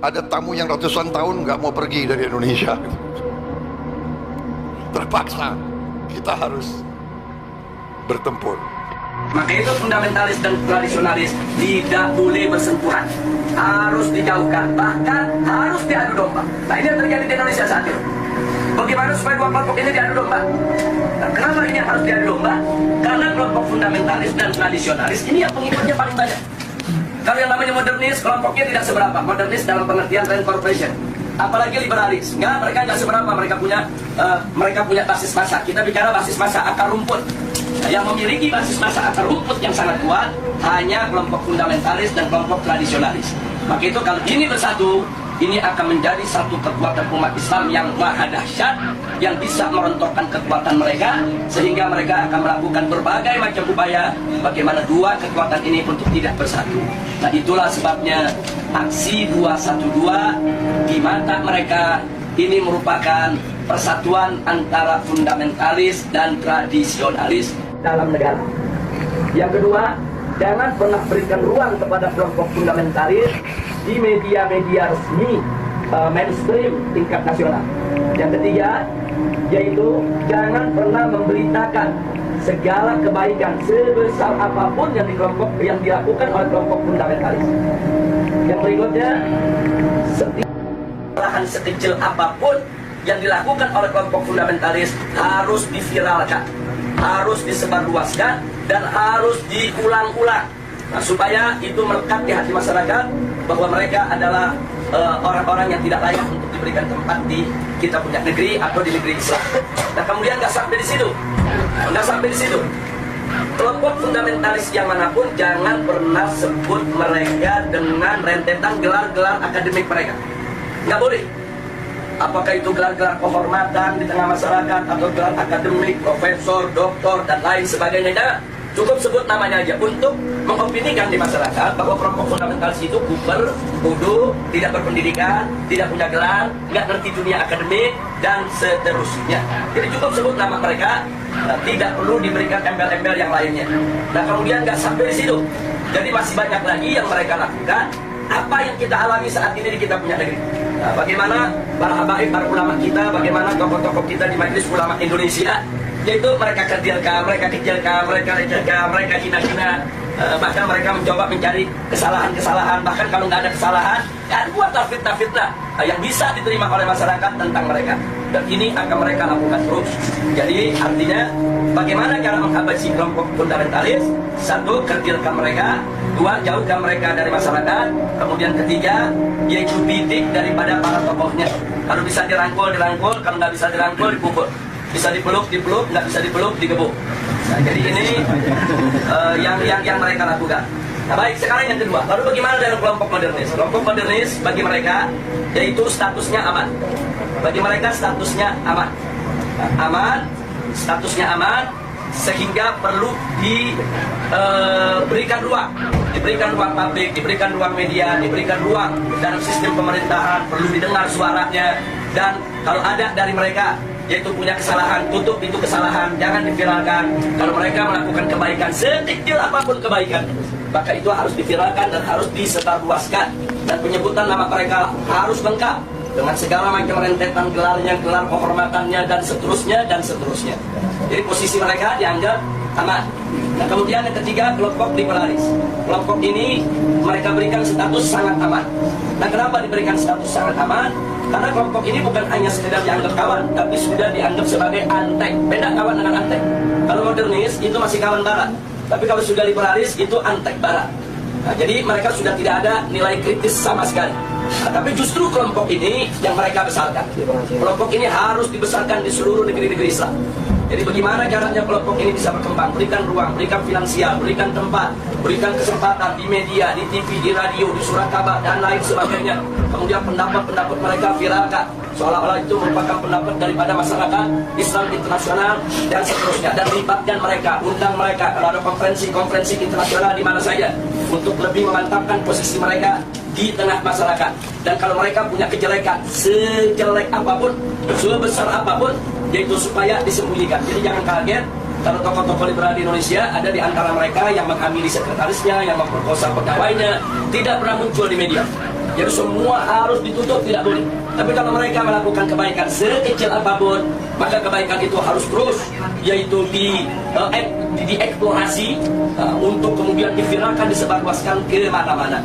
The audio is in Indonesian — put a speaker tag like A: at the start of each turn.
A: Ada tamu yang ratusan tahun nggak mau pergi dari Indonesia. Terpaksa kita harus bertempur.
B: Maka itu fundamentalis dan tradisionalis tidak boleh bersentuhan, harus dijauhkan, bahkan harus diadu domba. Nah, ini yang terjadi di Indonesia saat ini. Bagaimana supaya dua kelompok ini diadu domba? Nah, kenapa ini harus diadu domba? Karena kelompok fundamentalis dan tradisionalis ini yang pengikutnya paling banyak. Kalau yang namanya modernis, kelompoknya tidak seberapa. Modernis dalam pengertian reincorporation. Apalagi liberalis, mereka nggak seberapa. Mereka punya basis massa. Kita bicara basis massa akar rumput. Nah, yang memiliki basis massa akar rumput yang sangat kuat hanya kelompok fundamentalis dan kelompok tradisionalis. Maka itu kalau ini bersatu, ini akan menjadi satu kekuatan umat Islam yang maha dahsyat, yang bisa merontokkan kekuatan mereka, sehingga mereka akan melakukan berbagai macam upaya bagaimana dua kekuatan ini untuk tidak bersatu. Nah, itulah sebabnya aksi 212 di mata mereka ini merupakan persatuan antara fundamentalis dan tradisionalis dalam negara. Yang kedua, jangan pernah berikan ruang kepada kelompok fundamentalis di media-media resmi mainstream tingkat nasional. Yang ketiga, yaitu jangan pernah memberitakan segala kebaikan sebesar apapun yang dilakukan oleh kelompok fundamentalis. Yang berikutnya, setiap kesalahan sekecil apapun yang dilakukan oleh kelompok fundamentalis harus diviralkan, harus disebarluaskan, dan harus diulang-ulang. Nah, supaya itu melekat di hati masyarakat bahwa mereka adalah orang-orang yang tidak layak untuk diberikan tempat di kita punya negeri atau di negeri Islam. Nah, kemudian nggak sampai di situ, kelompok fundamentalis yang manapun jangan pernah sebut mereka dengan rentetan gelar-gelar akademik mereka. Nggak boleh. Apakah itu gelar-gelar kehormatan di tengah masyarakat atau gelar akademik, profesor, doktor, dan lain sebagainya. Nah, cukup sebut namanya aja untuk mengopinikan di masyarakat bahwa kelompok fundamentalis itu kuper, bodoh, tidak berpendidikan, tidak punya gelar, nggak ngerti dunia akademik, dan seterusnya. Jadi cukup sebut nama mereka, tidak perlu diberikan embel-embel yang lainnya. Nah, kemudian nggak sampai di situ. Jadi masih banyak lagi yang mereka lakukan. Apa yang kita alami saat ini di kita punya negeri. Nah, bagaimana para habaib, para ulama kita, bagaimana tokoh-tokoh kita di Majelis Ulama Indonesia, yaitu mereka kecilkan, mereka lecehkan, mereka hina-hina, bahkan mereka mencoba mencari kesalahan-kesalahan, bahkan kalau nggak ada kesalahan, ya buatlah fitnah-fitnah yang bisa diterima oleh masyarakat tentang mereka. Dan ini akan mereka lakukan terus. Jadi artinya bagaimana cara menghabisi kelompok fundamentalis? Satu, kecilkan mereka. Dua, jauhkan mereka dari masyarakat. Kemudian ketiga, yaitu bidik daripada para tokohnya. Kalau bisa dirangkul, dirangkul. Kalau nggak bisa dirangkul, dipukul. Bisa dipeluk, dipeluk. Nggak bisa dipeluk, digebuk. Nah, jadi ini yang mereka lakukan. Nah, baik, sekarang yang kedua. Lalu bagaimana dengan kelompok modernis? Kelompok modernis bagi mereka yaitu statusnya aman. Bagi mereka statusnya aman. Nah, aman, statusnya aman, sehingga perlu diberikan ruang. Diberikan ruang publik, diberikan ruang media, diberikan ruang dalam sistem pemerintahan, perlu didengar suaranya. Dan kalau ada dari mereka yaitu punya kesalahan, tutup itu kesalahan, jangan diviralkan. Kalau mereka melakukan kebaikan, sekecil apapun kebaikan, maka itu harus diviralkan dan harus disebarluaskan. Dan penyebutan nama mereka harus lengkap dengan segala macam rentetan gelarnya, gelar kehormatannya, dan seterusnya, dan seterusnya. Jadi posisi mereka dianggap aman. Nah, kemudian yang ketiga, kelompok liberalis. Kelompok ini mereka berikan status sangat aman. Nah, kenapa diberikan status sangat aman? Karena kelompok ini bukan hanya sekedar dianggap kawan, tapi sudah dianggap sebagai antek. Beda kawan dengan antek. Kalau modernis itu masih kawan barat, tapi kalau sudah liberalis itu antek barat. Nah, jadi mereka sudah tidak ada nilai kritis sama sekali. Nah, tapi justru kelompok ini yang mereka besarkan. Kelompok ini harus dibesarkan di seluruh negeri-negeri Islam. Jadi bagaimana caranya kelompok ini bisa berkembang? Berikan ruang, berikan finansial, berikan tempat, berikan kesempatan di media, di TV, di radio, di surat kabar, dan lain sebagainya. Kemudian pendapat-pendapat mereka viralkan, seolah-olah itu merupakan pendapat daripada masyarakat Islam internasional, dan seterusnya. Dan libatkan mereka, undang mereka kalau ada konferensi-konferensi internasional di mana saja, untuk lebih memantapkan posisi mereka di tengah masyarakat. Dan kalau mereka punya kejelekan, sejelek apapun, sebesar apapun, yaitu supaya disembunyikan. Jadi jangan kaget kalau tokoh-tokoh liberal di Indonesia ada di antara mereka yang menghamili sekretarisnya, yang memperkosa pegawainya, tidak pernah muncul di media. Jadi semua harus ditutup, tidak boleh. Tapi kalau mereka melakukan kebaikan sekecil apapun, maka kebaikan itu harus terus, yaitu dieksplorasi untuk kemudian diviralkan, disebarluaskan ke mana-mana.